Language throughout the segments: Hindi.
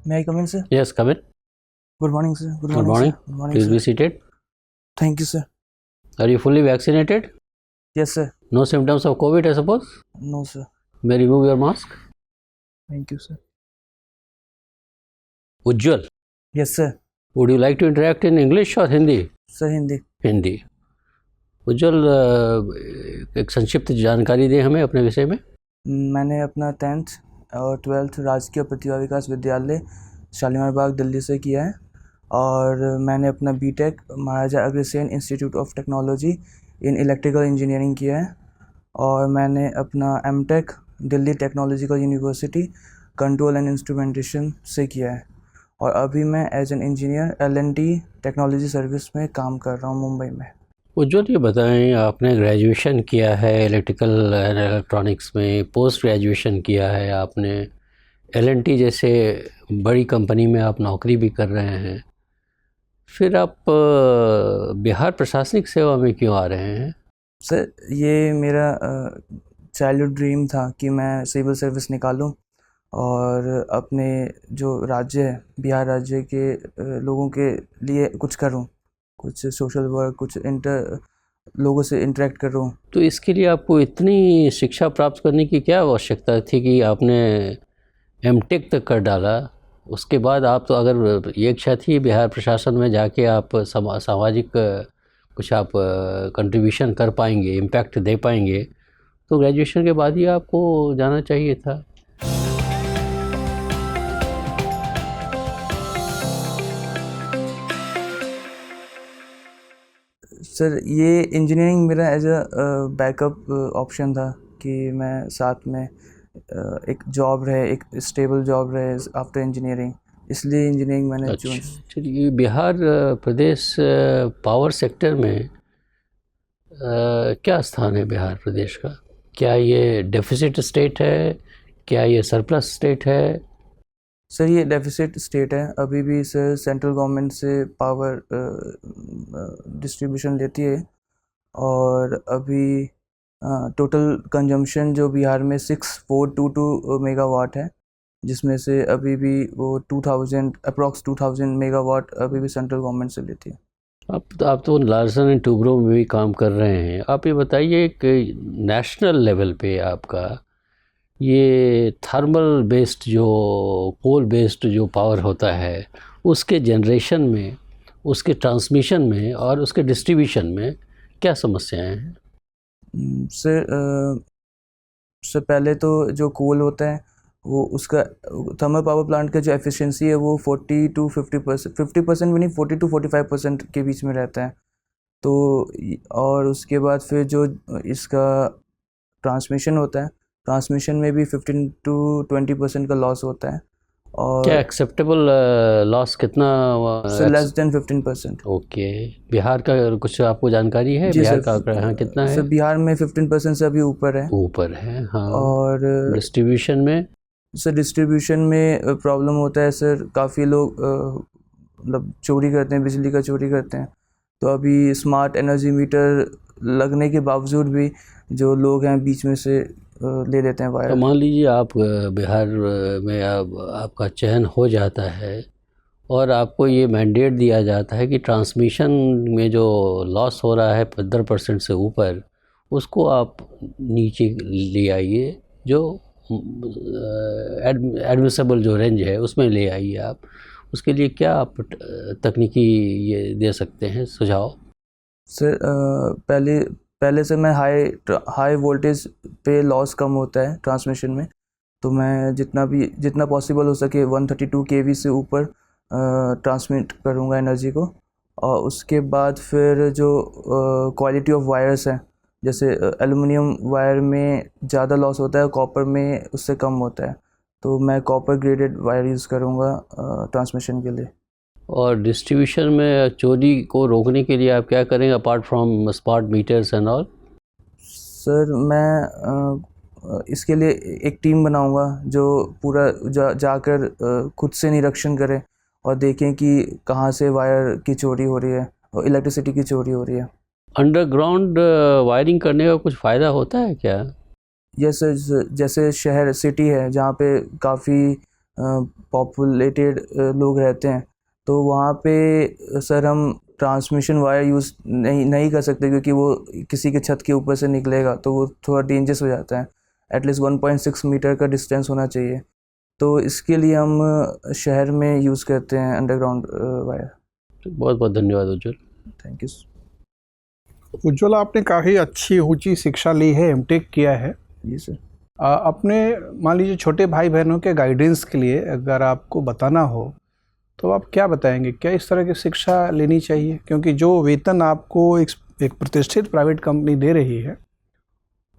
May I come in, sir? Yes, come in. Good morning, sir. Good morning. Sir. Good morning, Please sir. be seated. Thank you, sir. Are you fully vaccinated? Yes, sir. No symptoms of COVID, I suppose? No, sir. May remove your mask. Thank you, sir. Ujjwal, Yes, sir. would you like to interact in English or Hindi? Sir, Hindi. Hindi. उज्जवल, एक संक्षिप्त जानकारी दें हमें अपने विषय में। मैंने अपना 10th और 12th राजकीय प्रतिभा विकास विद्यालय शालीमार बाग दिल्ली से किया है और मैंने अपना BTech Maharaja Agrasen institute of technology in electrical engineering किया है और मैंने अपना MTech Delhi technological university control and instrumentation से किया है और अभी मैं as an engineer L&T technology service में काम कर रहा हूँ मुंबई में। उज्जवल, ये बताएं, आपने ग्रेजुएशन किया है इलेक्ट्रिकल एंड इलेक्ट्रॉनिक्स में, पोस्ट ग्रेजुएशन किया है आपने, L&T जैसे बड़ी कंपनी में आप नौकरी भी कर रहे हैं, फिर आप बिहार प्रशासनिक सेवा में क्यों आ रहे हैं? सर, ये मेरा चाइल्डहुड ड्रीम था कि मैं सिविल सर्विस निकालूं और अपने जो राज्य है बिहार राज्य के लोगों के लिए कुछ करूं, कुछ सोशल वर्क, कुछ लोगों से इंटरेक्ट करूं। तो इसके लिए आपको इतनी शिक्षा प्राप्त करने की क्या आवश्यकता थी कि आपने एमटेक तक कर डाला? उसके बाद आप तो, अगर ये इच्छा थी बिहार प्रशासन में जाके आप सामाजिक कुछ आप कंट्रीब्यूशन कर पाएंगे, इम्पैक्ट दे पाएंगे, तो ग्रेजुएशन के बाद ही आपको जाना चाहिए था। सर, ये इंजीनियरिंग मेरा एज अ बैकअप ऑप्शन था कि मैं साथ में एक जॉब रहे, एक स्टेबल जॉब रहे आफ्टर इंजीनियरिंग, इसलिए इंजीनियरिंग मैंने चूज। चलिए, बिहार प्रदेश पावर सेक्टर में क्या स्थान है बिहार प्रदेश का? क्या ये डेफिसिट स्टेट है? क्या ये सरप्लस स्टेट है? सर, ये डेफिसिट स्टेट है अभी भी। सर, सेंट्रल गवर्नमेंट से पावर डिस्ट्रीब्यूशन लेती है और अभी टोटल कंजम्पशन जो बिहार में 6422 मेगावाट है, जिसमें से अभी भी वो 2000 मेगावाट अभी भी सेंट्रल गवर्नमेंट से लेती है। आप तो लार्सन एंड टूब्रो में भी काम कर रहे हैं। आप ये बताइए कि नेशनल लेवल पे आपका ये थर्मल बेस्ड जो कोल बेस्ड जो पावर होता है, उसके जनरेशन में, उसके ट्रांसमिशन में और उसके डिस्ट्रीब्यूशन में क्या समस्याएं हैं? सर, पहले तो जो कोल होता है वो उसका थर्मल पावर प्लांट का जो एफिशिएंसी है वो 40 to 50%, 50% भी नहीं, 40 to 45% के बीच में रहता है। तो और उसके बाद फिर जो इसका ट्रांसमिशन होता है, ट्रांसमिशन में भी 15 to 20% का लॉस होता है। और क्या एक्सेप्टेबल लॉस कितना? Less than 15%। ओके। बिहार का कुछ आपको जानकारी है? बिहार का आंकड़ा यहाँ कितना है? सर, बिहार में 15% से अभी ऊपर है। ऊपर है, हाँ। और डिस्ट्रीब्यूशन में? सर, डिस्ट्रीब्यूशन में प्रॉब्लम होता है सर, काफ़ी लोग मतलब चोरी करते हैं, बिजली का चोरी करते हैं। तो अभी स्मार्ट एनर्जी मीटर लगने के बावजूद भी जो लोग हैं बीच में से ले लेते हैं वायर। तो मान लीजिए आप बिहार में आपका चयन हो जाता है और आपको ये मैंडेट दिया जाता है कि ट्रांसमिशन में जो लॉस हो रहा है 15% से ऊपर, उसको आप नीचे ले आइए, जो एडमिसेबल जो रेंज है उसमें ले आइए आप। उसके लिए क्या आप तकनीकी ये दे सकते हैं सुझाव? सर, पहले से मैं हाई वोल्टेज पे लॉस कम होता है ट्रांसमिशन में, तो मैं जितना पॉसिबल हो सके 132 kV से ऊपर ट्रांसमिट करूँगा एनर्जी को। और उसके बाद फिर जो क्वालिटी ऑफ वायर्स है, जैसे एल्युमिनियम वायर में ज़्यादा लॉस होता है, कॉपर में उससे कम होता है, तो मैं कॉपर ग्रेडेड वायर यूज़ करूँगा ट्रांसमिशन के लिए। और डिस्ट्रीब्यूशन में चोरी को रोकने के लिए आप क्या करेंगे apart from smart meters and all? Sir, मैं इसके लिए एक टीम बनाऊंगा जो पूरा जाकर खुद से निरीक्षण करे और देखें कि कहाँ से वायर की चोरी हो रही है और इलेक्ट्रिसिटी की चोरी हो रही है। अंडरग्राउंड वायरिंग करने का कुछ फ़ायदा होता है क्या? यस सर, जैसे शहर सिटी है जहाँ पे काफ़ी पॉपुलेटेड लोग रहते हैं, तो वहाँ पे सर हम ट्रांसमिशन वायर यूज़ नहीं कर सकते, क्योंकि वो किसी के छत के ऊपर से निकलेगा तो वो थोड़ा डेंजरस हो जाता है। एटलीस्ट 1.6 मीटर का डिस्टेंस होना चाहिए, तो इसके लिए हम शहर में यूज़ करते हैं अंडरग्राउंड वायर। बहुत बहुत धन्यवाद उज्ज्वल। Thank you. उज्ज्वल, आपने काफ़ी अच्छी ऊंची शिक्षा ली है, एमटेक किया है। जी सर। अपने मान लीजिए छोटे भाई बहनों के गाइडेंस के लिए अगर आपको बताना हो तो आप क्या बताएंगे? क्या इस तरह की शिक्षा लेनी चाहिए? क्योंकि जो वेतन आपको एक प्रतिष्ठित प्राइवेट कंपनी दे रही है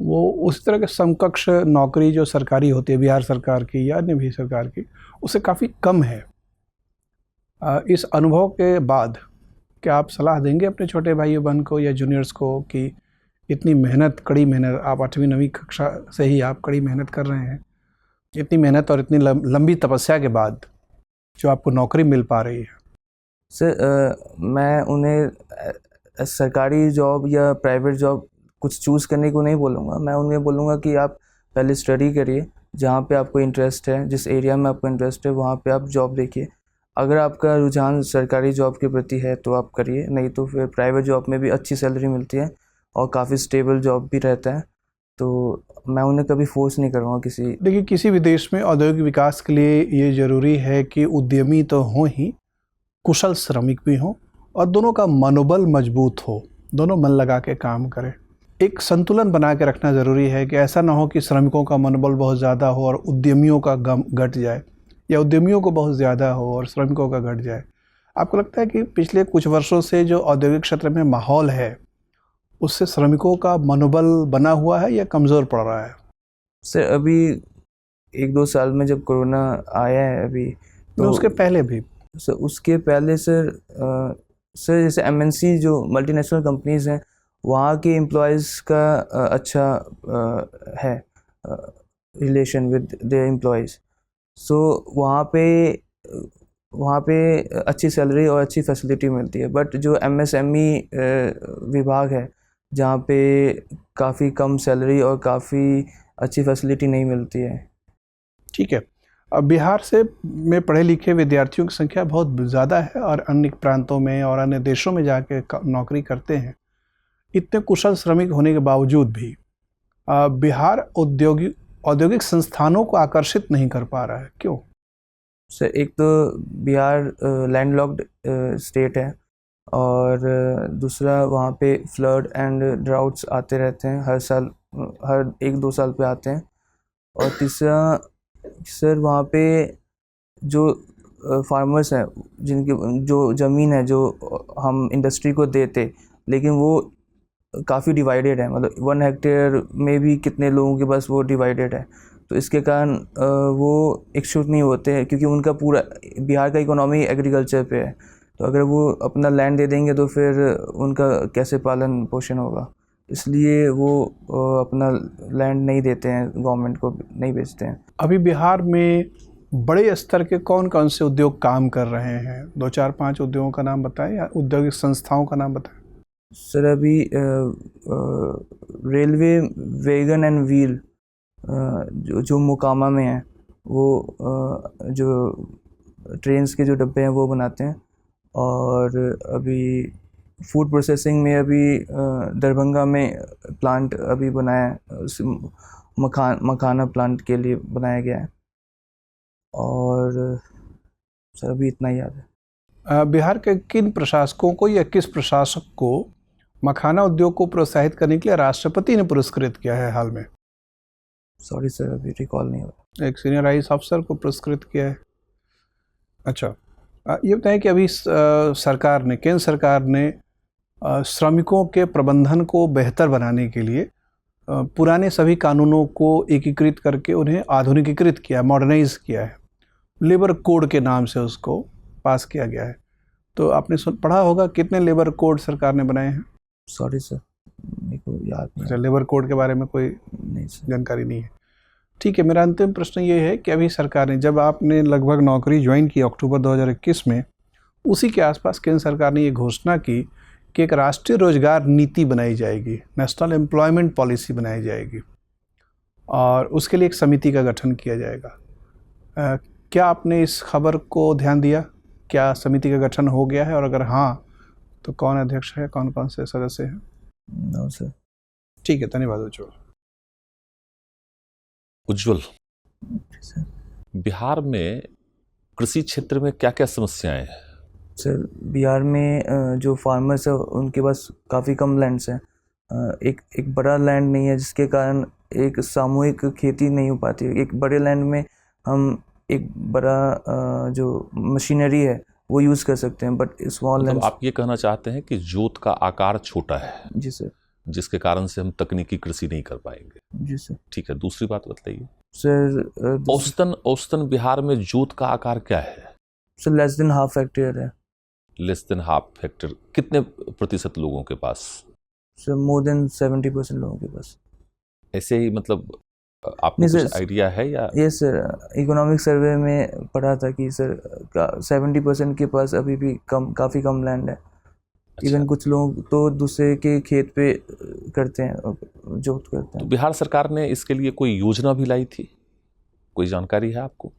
वो उस तरह के समकक्ष नौकरी जो सरकारी होती है, बिहार सरकार की या अन्य भी सरकार की, उससे काफ़ी कम है। इस अनुभव के बाद क्या आप सलाह देंगे अपने छोटे भाई बहन को या जूनियर्स को कि इतनी मेहनत, कड़ी मेहनत, आप 8वीं 9वीं कक्षा से ही आप कड़ी मेहनत कर रहे हैं, इतनी मेहनत और इतनी लंबी तपस्या के बाद जो आपको नौकरी मिल पा रही है? सर मैं उन्हें सरकारी जॉब या प्राइवेट जॉब कुछ चूज़ करने को नहीं बोलूँगा। मैं उन्हें बोलूँगा कि आप पहले स्टडी करिए, जहाँ पे आपको इंटरेस्ट है, जिस एरिया में आपको इंटरेस्ट है वहाँ पे आप जॉब देखिए। अगर आपका रुझान सरकारी जॉब के प्रति है तो आप करिए, नहीं तो फिर प्राइवेट जॉब में भी अच्छी सैलरी मिलती है और काफ़ी स्टेबल जॉब भी रहता है, तो मैं उन्हें कभी फोर्स नहीं करूँगा किसी। देखिए, किसी भी देश में औद्योगिक विकास के लिए ये ज़रूरी है कि उद्यमी तो हों ही, कुशल श्रमिक भी हों और दोनों का मनोबल मजबूत हो, दोनों मन लगा के काम करें। एक संतुलन बना के रखना ज़रूरी है कि ऐसा ना हो कि श्रमिकों का मनोबल बहुत ज़्यादा हो और उद्यमियों का घट जाए, या उद्यमियों को बहुत ज़्यादा हो और श्रमिकों का घट जाए। आपको लगता है कि पिछले कुछ वर्षों से जो औद्योगिक क्षेत्र में माहौल है उससे श्रमिकों का मनोबल बना हुआ है या कमज़ोर पड़ रहा है? सर अभी 1-2 साल में जब कोरोना आया है अभी, तो उसके पहले भी? सर उसके पहले सर जैसे MNC जो मल्टीनेशनल कंपनीज़ हैं वहाँ के एम्प्लॉयज़ का अच्छा है रिलेशन विद देयर एम्प्लॉयज़। सो वहाँ पे अच्छी सैलरी और अच्छी फैसिलिटी मिलती है। बट जो MSME विभाग है जहाँ पे काफ़ी कम सैलरी और काफ़ी अच्छी फैसिलिटी नहीं मिलती है। ठीक है। अब बिहार में पढ़े लिखे विद्यार्थियों की संख्या बहुत ज़्यादा है और अन्य प्रांतों में और अन्य देशों में जाके नौकरी करते हैं। इतने कुशल श्रमिक होने के बावजूद भी बिहार औद्योगिक संस्थानों को आकर्षित नहीं कर पा रहा है, क्यों? सर एक तो बिहार लैंडलॉक्ड स्टेट है, और दूसरा वहाँ पे फ्लड एंड ड्राउट्स आते रहते हैं हर साल, हर 1-2 साल पे आते हैं। और तीसरा सर वहाँ पे जो फार्मर्स हैं, जिनकी जो ज़मीन है जो हम इंडस्ट्री को देते, लेकिन वो काफ़ी डिवाइडेड है, मतलब 1 हेक्टेयर में भी कितने लोगों के पास वो डिवाइडेड है, तो इसके कारण वो इच्छुक नहीं होते हैं, क्योंकि उनका पूरा बिहार का इकोनॉमी एग्रीकल्चर पे है। तो अगर वो अपना लैंड दे देंगे तो फिर उनका कैसे पालन पोषण होगा, इसलिए वो अपना लैंड नहीं देते हैं, गवर्नमेंट को नहीं बेचते हैं। अभी बिहार में बड़े स्तर के कौन कौन से उद्योग काम कर रहे हैं? 2, 4, 5 उद्योगों का नाम बताएं या औद्योगिक संस्थाओं का नाम बताएं। सर अभी रेलवे वैगन एंड व्हील जो मोकामा में है, वो जो ट्रेन्स के जो डब्बे हैं वो बनाते हैं। और अभी फूड प्रोसेसिंग में अभी दरभंगा में प्लांट अभी बनाया है, मखाना प्लांट के लिए बनाया गया है। और सर अभी इतना ही याद है। बिहार के किन प्रशासकों को या किस प्रशासक को मखाना उद्योग को प्रोत्साहित करने के लिए राष्ट्रपति ने पुरस्कृत किया है हाल में? सॉरी सर अभी रिकॉल नहीं हुआ। एक सीनियर IAS अफसर को पुरस्कृत किया है। अच्छा, ये बताएं कि अभी सरकार ने, केंद्र सरकार ने श्रमिकों के प्रबंधन को बेहतर बनाने के लिए पुराने सभी कानूनों को एकीकृत करके उन्हें आधुनिकीकृत किया, मॉडर्नाइज किया है। लेबर कोड के नाम से उसको पास किया गया है। तो आपने पढ़ा होगा कितने लेबर कोड सरकार ने बनाए हैं? सॉरी सर मेरे को याद नहीं। अच्छा, लेबर कोड के बारे में कोई नहीं सर, जानकारी नहीं है। ठीक है, मेरा अंतिम प्रश्न ये है कि अभी सरकार ने, जब आपने लगभग नौकरी ज्वाइन की अक्टूबर 2021 में, उसी के आसपास केंद्र सरकार ने ये घोषणा की कि एक राष्ट्रीय रोजगार नीति बनाई जाएगी, नेशनल एम्प्लॉयमेंट पॉलिसी बनाई जाएगी और उसके लिए एक समिति का गठन किया जाएगा। क्या आपने इस खबर को ध्यान दिया? क्या समिति का गठन हो गया है, और अगर हाँ तो कौन अध्यक्ष है, कौन कौन से सदस्य हैं? No sir. ठीक है, धन्यवाद उज्ज्वल। उज्ज्वल, सर बिहार में कृषि क्षेत्र में क्या क्या समस्याएं हैं? सर बिहार में जो फार्मर्स है उनके पास काफ़ी कम लैंड्स हैं। एक बड़ा लैंड नहीं है, जिसके कारण एक सामूहिक खेती नहीं हो पाती। एक बड़े लैंड में हम एक बड़ा जो मशीनरी है वो यूज़ कर सकते हैं, बट स्मॉल मतलब लैंड। आप ये कहना चाहते हैं कि जोत का आकार छोटा है, जी सर। जिसके कारण से हम तकनीकी कृषि नहीं कर पाएंगे। जी सर। ठीक है, दूसरी बात बताइए सर औसतन बिहार में जोत का आकार क्या है? Sir less than half hectare है। Less than half hectare. कितने प्रतिशत लोगों के पास? सर मोर देन 70% लोगों के पास। ऐसे ही मतलब आपको नहीं कुछ सर, आइडिया है या? ये सर इकोनॉमिक सर्वे में पढ़ा था कि सर 70% के पास अभी भी काफ़ी कम लैंड है। इवन कुछ लोग तो दूसरे के खेत पे करते हैं, जोत करते तो हैं। बिहार सरकार ने इसके लिए कोई योजना भी लाई थी? कोई जानकारी है आपको?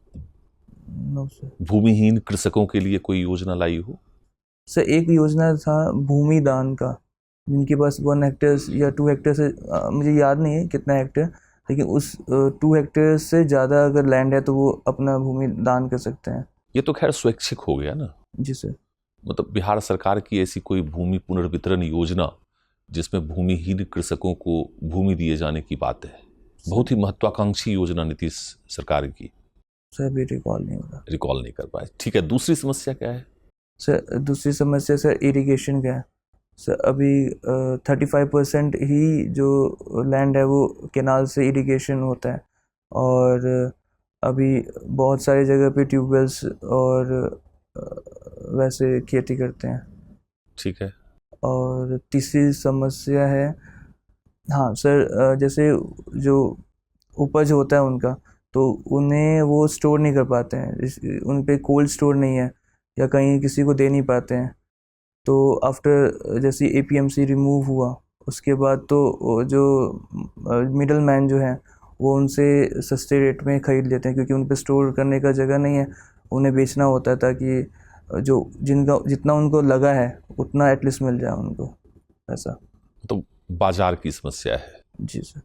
No sir. भूमिहीन कृषकों के लिए कोई योजना लाई हो? सर एक योजना था भूमि दान का, जिनके पास 1 हेक्टेयर या 2 हेक्टेयर से मुझे याद नहीं है कितना हेक्टेयर, लेकिन उस 2 हेक्टेयर से ज़्यादा अगर लैंड है तो वो अपना भूमि दान कर सकते हैं। ये तो खैर स्वैच्छिक हो गया ना। जी सर। मतलब बिहार सरकार की ऐसी कोई भूमि पुनर्वितरण योजना जिसमें भूमिहीन कृषकों को भूमि दिए जाने की बात है, बहुत ही महत्वाकांक्षी योजना नीतीश सरकार की, सर अभी रिकॉल नहीं हो रहा। रिकॉल नहीं कर पाए। ठीक है, दूसरी समस्या क्या है? सर दूसरी समस्या सर इरिगेशन का है। सर अभी 35% ही जो लैंड है वो केनाल से इरिगेशन होता है, और अभी बहुत सारी जगह पे ट्यूबवेल्स और वैसे खेती करते हैं। ठीक है। और तीसरी समस्या है, हाँ सर, जैसे जो उपज होता है उनका, तो उन्हें वो स्टोर नहीं कर पाते हैं, उन पे कोल्ड स्टोर नहीं है या कहीं किसी को दे नहीं पाते हैं। तो आफ्टर जैसे APMC रिमूव हुआ उसके बाद तो जो मिडल मैन जो है वो उनसे सस्ते रेट में ख़रीद लेते हैं, क्योंकि उन पे स्टोर करने का जगह नहीं है, उन्हें बेचना होता है ताकि जो जितना उनको लगा है उतना एटलीस्ट मिल जाए उनको, ऐसा। तो बाजार की समस्या है। जी सर।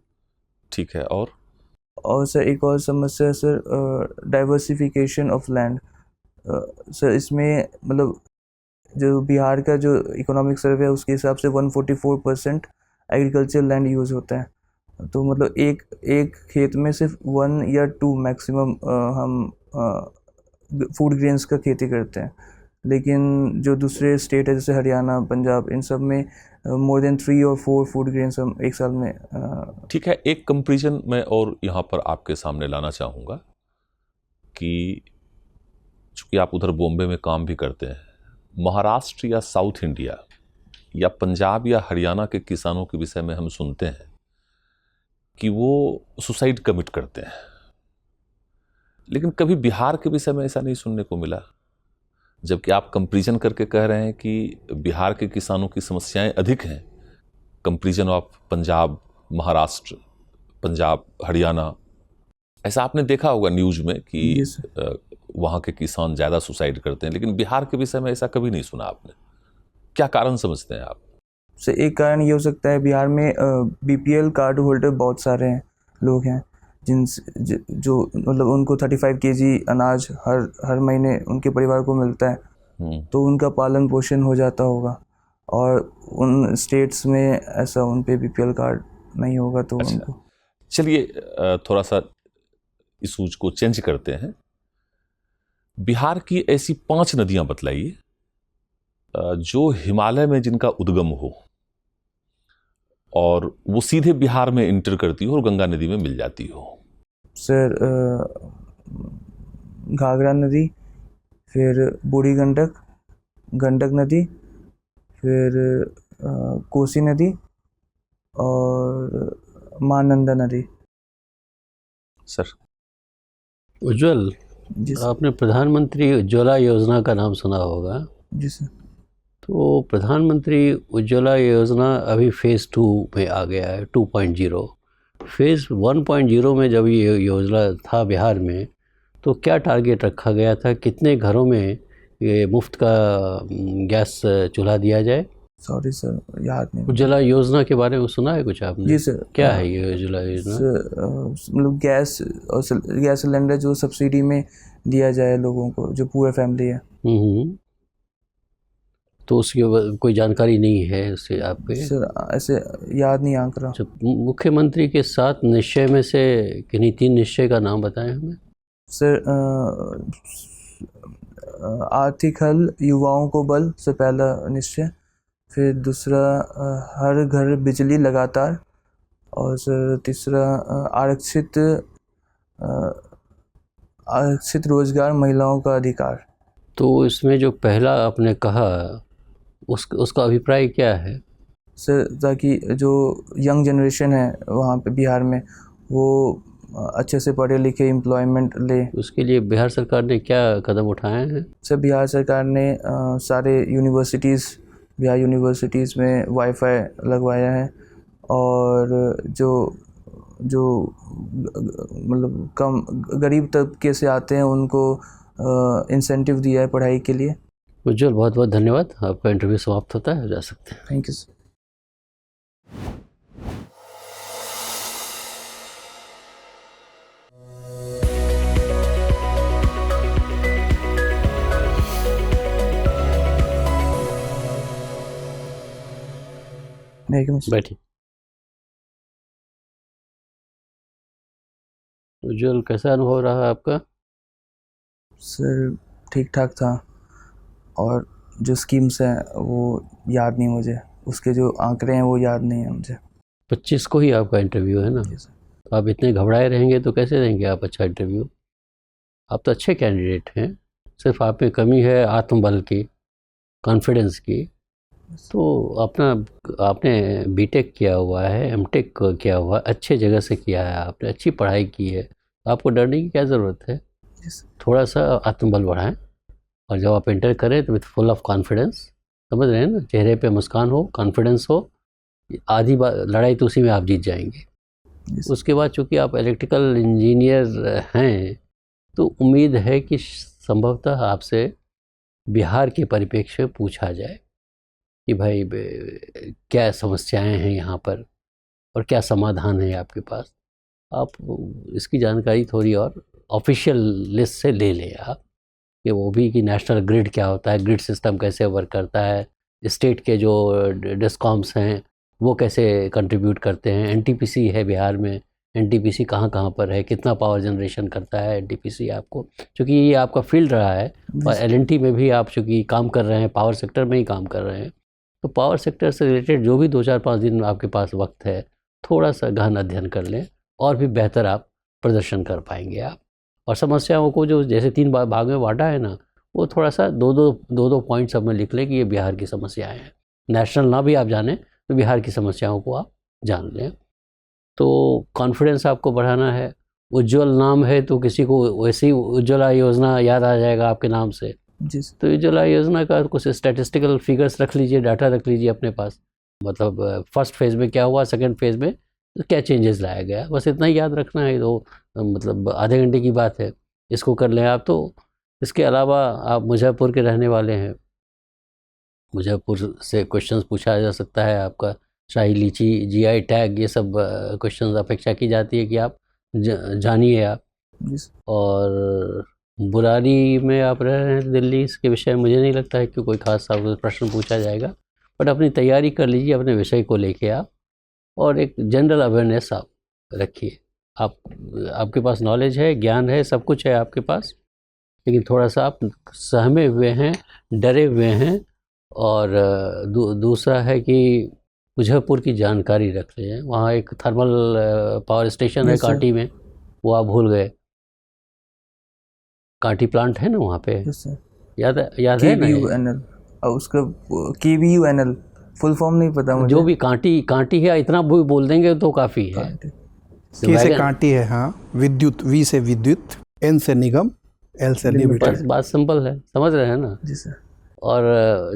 ठीक है, और सर एक और समस्या है sir, diversification of land. Sir इसमें मतलब जो बिहार का जो इकोनॉमिक सर्वे है उसके हिसाब से 144% एग्रीकल्चर लैंड यूज़ होता है। तो मतलब एक खेत में सिर्फ 1 या 2 मैक्सिमम हम फूड ग्रेन्स का खेती करते हैं, लेकिन जो दूसरे स्टेट है जैसे हरियाणा, पंजाब, इन सब में मोर देन 3 और 4 फूड ग्रेन्स हम एक साल में। ठीक है, एक कंपैरिजन मैं और यहाँ पर आपके सामने लाना चाहूँगा कि चूँकि आप उधर बॉम्बे में काम भी करते हैं, महाराष्ट्र या साउथ इंडिया या पंजाब या हरियाणा के किसानों के विषय में हम सुनते हैं कि वो सुसाइड कमिट करते हैं, लेकिन कभी बिहार के विषय में ऐसा नहीं सुनने को मिला। जबकि आप कंपैरिजन करके कह रहे हैं कि बिहार के किसानों की समस्याएं अधिक हैं, कंपैरिजन ऑफ पंजाब, महाराष्ट्र, पंजाब, हरियाणा। ऐसा आपने देखा होगा न्यूज़ में कि वहाँ के किसान ज़्यादा सुसाइड करते हैं, लेकिन बिहार के विषय में ऐसा कभी नहीं सुना आपने। क्या कारण समझते हैं आप? से एक कारण ये हो सकता है, बिहार में BPL कार्ड होल्डर बहुत सारे हैं, लोग हैं जो मतलब उनको 35 kg अनाज हर महीने उनके परिवार को मिलता है, तो उनका पालन पोषण हो जाता होगा। और उन स्टेट्स में ऐसा उन पे BPL कार्ड नहीं होगा तो उनको। चलिए थोड़ा सा इस सूझ को चेंज करते हैं। बिहार की ऐसी 5 नदियां बतलाइए जो हिमालय में जिनका उद्गम हो और वो सीधे बिहार में इंटर करती हो और गंगा नदी में मिल जाती हो। सर घाघरा नदी, फिर बूढ़ी गंडक, गंडक नदी, फिर कोसी नदी और महानंदा नदी। सर उज्ज्वल, आपने प्रधानमंत्री उज्ज्वला योजना का नाम सुना होगा। जी सर। तो प्रधानमंत्री उज्ज्वला योजना अभी फेज़ 2 में आ गया है, 2.0। फेज़ 1.0 में जब ये योजना था बिहार में, तो क्या टारगेट रखा गया था, कितने घरों में ये मुफ्त का गैस चूल्हा दिया जाए? सॉरी सर, याद नहीं। उज्ज्वला योजना के बारे में सुना है कुछ आपने? जी सर। क्या है ये उज्ज्वला योजना? मतलब गैस और गैस सिलेंडर जो सब्सिडी में दिया जाए लोगों को, जो पूरा फैमिली है। तो उसकी कोई जानकारी नहीं है उससे आपके? सर ऐसे याद नहीं आंकड़ा। मुख्यमंत्री के 7 निश्चय में से किन्हीं 3 निश्चय का नाम बताएं हमें। सर आर्थिक हल, युवाओं को बल से पहला निश्चय, फिर दूसरा हर घर बिजली लगातार, और सर तीसरा आरक्षित रोजगार, महिलाओं का अधिकार। तो इसमें जो पहला आपने कहा उसका अभिप्राय क्या है? सर ताकि जो यंग जनरेशन है वहाँ पे बिहार में, वो अच्छे से पढ़े लिखे एम्प्लॉयमेंट ले। उसके लिए बिहार सरकार ने क्या कदम उठाए हैं? सर बिहार सरकार ने सारे बिहार यूनिवर्सिटीज़ में वाईफाई लगवाया है, और जो मतलब कम गरीब तबके से आते हैं उनको इंसेंटिव दिया है पढ़ाई के लिए। उज्ज्वल, बहुत बहुत धन्यवाद। आपका इंटरव्यू समाप्त होता है, जा सकते हैं। Thank you sir. बैठिए। उज्ज्वल, कैसा अनुभव रहा आपका? सर ठीक ठाक था, और जो स्कीम्स हैं वो याद नहीं मुझे, उसके जो आंकड़े हैं वो याद नहीं है मुझे। 25 को ही आपका इंटरव्यू है ना? तो आप इतने घबराए रहेंगे तो कैसे देंगे आप अच्छा इंटरव्यू? आप तो अच्छे कैंडिडेट हैं, सिर्फ आप में कमी है आत्मबल की, कॉन्फिडेंस की। तो आपने बीटेक किया हुआ है, एमटेक किया हुआ है, अच्छे जगह से किया है, आपने अच्छी पढ़ाई की है, तो आपको डरने की क्या ज़रूरत है? थोड़ा सा आत्मबल बढ़ाएं, और जब आप एंटर करें तो विथ फुल ऑफ कॉन्फिडेंस, समझ रहे हैं ना, चेहरे पे मुस्कान हो, कॉन्फिडेंस हो, आधी लड़ाई तो उसी में आप जीत जाएंगे। उसके बाद चूँकि आप इलेक्ट्रिकल इंजीनियर हैं, तो उम्मीद है कि संभवतः आपसे बिहार के परिप्रेक्ष्य में पूछा जाए कि भाई क्या समस्याएं हैं यहाँ पर और क्या समाधान है आपके पास। आप इसकी जानकारी थोड़ी और ऑफिशियल लिस्ट से ले लें आप, कि वो भी कि नेशनल ग्रिड क्या होता है, ग्रिड सिस्टम कैसे वर्क करता है, स्टेट के जो डिस्कॉम्स हैं वो कैसे कंट्रीब्यूट करते हैं, एनटीपीसी है बिहार में, एनटीपीसी कहाँ कहाँ पर है, कितना पावर जनरेशन करता है एनटीपीसी आपको, क्योंकि ये आपका फील्ड रहा है, और एलएनटी में भी आप चूँकि काम कर रहे हैं, पावर सेक्टर में ही काम कर रहे हैं, तो पावर सेक्टर से रिलेटेड जो भी 2-4-5 दिन आपके पास वक्त है, थोड़ा सा गहन अध्ययन कर लें, और भी बेहतर आप प्रदर्शन कर पाएंगे आप। और समस्याओं को जो जैसे 3 भाग में बांटा है ना, वो थोड़ा सा दो पॉइंट सब में लिख लें कि ये बिहार की समस्याएं हैं। नेशनल ना भी आप जानें तो बिहार की समस्याओं को आप जान लें। तो कॉन्फिडेंस आपको बढ़ाना है। उज्ज्वल नाम है तो किसी को वैसी उज्ज्वला योजना याद आ जाएगा आपके नाम से। तो उज्ज्वला योजना का कुछ स्टैटिस्टिकल फिगर्स रख लीजिए, डाटा रख लीजिए अपने पास, मतलब फर्स्ट फेज़ में क्या हुआ, सेकंड फेज़ में क्या चेंजेस लाया गया, बस इतना ही याद रखना है। तो मतलब आधे घंटे की बात है, इसको कर लें आप। तो इसके अलावा आप मुजफ्फरपुर के रहने वाले हैं, मुजफ्फरपुर से क्वेश्चंस पूछा जा सकता है आपका, शाही लीची, जीआई टैग, ये सब क्वेश्चंस अपेक्षा की जाती है कि आप जानिए आप। और बुरारी में आप रह रहे हैं दिल्ली, इसके विषय में मुझे नहीं लगता है कि कोई खास आपको प्रश्न पूछा जाएगा, बट अपनी तैयारी कर लीजिए अपने विषय को लेके आप, और एक जनरल अवेयरनेस आप रखिए। आपके पास नॉलेज है, ज्ञान है, सब कुछ है आपके पास, लेकिन थोड़ा सा आप सहमे हुए हैं, डरे हुए हैं। और दूसरा है कि मुजफ्फरपुर की जानकारी रख लें। वहाँ एक थर्मल पावर स्टेशन है कांटी में, वो आप भूल गए। कांटी प्लांट है ना वहाँ पे, याद है ना? उसका KVUNL फुल फॉर्म नहीं पता मुझे। जो भी कांटी है, इतना बोल देंगे तो काफ़ी है। के से कांटी है, हाँ, विद्युत, वी से विद्युत, एन से निगम, एल से लिमिटेड। बात सिंपल है, समझ रहे हैं ना? जी सर। और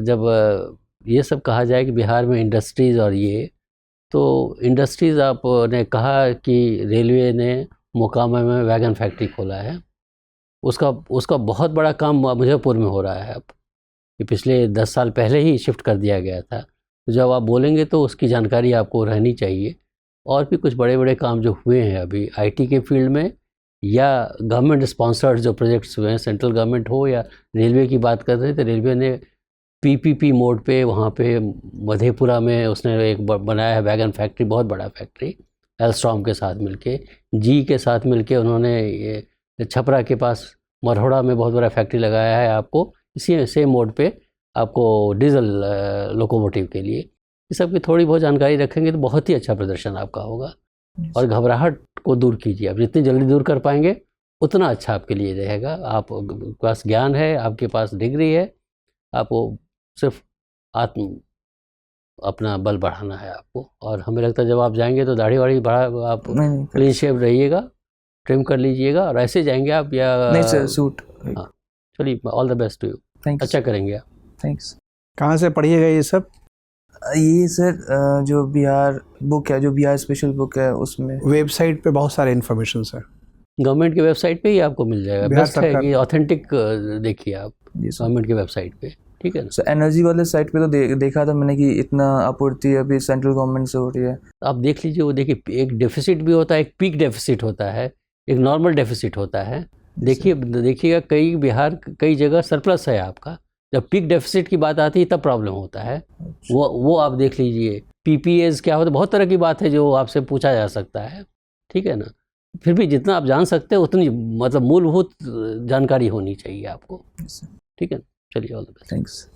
जब ये सब कहा जाए कि बिहार में इंडस्ट्रीज़ और ये, तो इंडस्ट्रीज़ आपने कहा कि रेलवे ने मोकामा में वैगन फैक्ट्री खोला है, उसका बहुत बड़ा काम मुजफ्फरपुर में हो रहा है अब, कि पिछले 10 साल पहले ही शिफ्ट कर दिया गया था। तो जब आप बोलेंगे तो उसकी जानकारी आपको रहनी चाहिए। और भी कुछ बड़े बड़े काम जो हुए हैं अभी आईटी के फील्ड में, या गवर्नमेंट स्पॉन्सर्ड जो प्रोजेक्ट्स हुए हैं, सेंट्रल गवर्नमेंट हो या रेलवे की बात कर रहे थे, रेलवे ने पीपीपी मोड पे वहाँ पे मधेपुरा में उसने एक बनाया है वैगन फैक्ट्री, बहुत बड़ा फैक्ट्री, एल्स्ट्रॉम के साथ मिलके, जी के साथ मिलके उन्होंने ये छपरा के पास मरहोड़ा में बहुत बड़ा फैक्ट्री लगाया है आपको इसी सेम मोड पे आपको डीजल लोकोमोटिव के लिए। ये सब की थोड़ी बहुत जानकारी रखेंगे तो बहुत ही अच्छा प्रदर्शन आपका होगा। और घबराहट को दूर कीजिए, आप जितनी जल्दी दूर कर पाएंगे उतना अच्छा आपके लिए रहेगा। आप पास ज्ञान है, आपके पास डिग्री है, आपको सिर्फ अपना बल बढ़ाना है आपको। और हमें लगता है जब आप जाएंगे तो दाढ़ी वाड़ी बढ़ा, आप क्लीन शेव रहिएगा, ट्रिम कर लीजिएगा और ऐसे जाएंगे आप, या नहीं सर, सूट। हाँ, चलिए, all the best to you, अच्छा करेंगे आप। थैंक्स। कहाँ से पढ़िएगा ये सब? ये सर जो बिहार बुक है, जो बिहार स्पेशल बुक है, उसमें वेबसाइट पे बहुत सारे इन्फॉर्मेशन है, गवर्नमेंट की वेबसाइट पे ही आपको मिल जाएगा। बेस्ट है कि ऑथेंटिक देखिए आप गवर्नमेंट की वेबसाइट पे, ठीक है ना। सर एनर्जी वाले साइट पे तो देखा था मैंने कि इतना आपूर्ति अभी सेंट्रल गवर्नमेंट से हो रही है। आप देख लीजिए, वो देखिए एक डेफिसिट भी होता है, एक पीक डेफिसिट होता है, एक नॉर्मल डेफिसिट होता है। देखिएगा कई जगह सरप्लस है आपका। जब पीक डेफिसिट की बात आती है तब प्रॉब्लम होता है। वो आप देख लीजिए। पीपीएस क्या होता है, बहुत तरह की बात है जो आपसे पूछा जा सकता है, ठीक है ना। फिर भी जितना आप जान सकते हैं उतनी मतलब मूलभूत जानकारी होनी चाहिए आपको, ठीक है। चलिए, ऑल द बेस्ट। थैंक्स।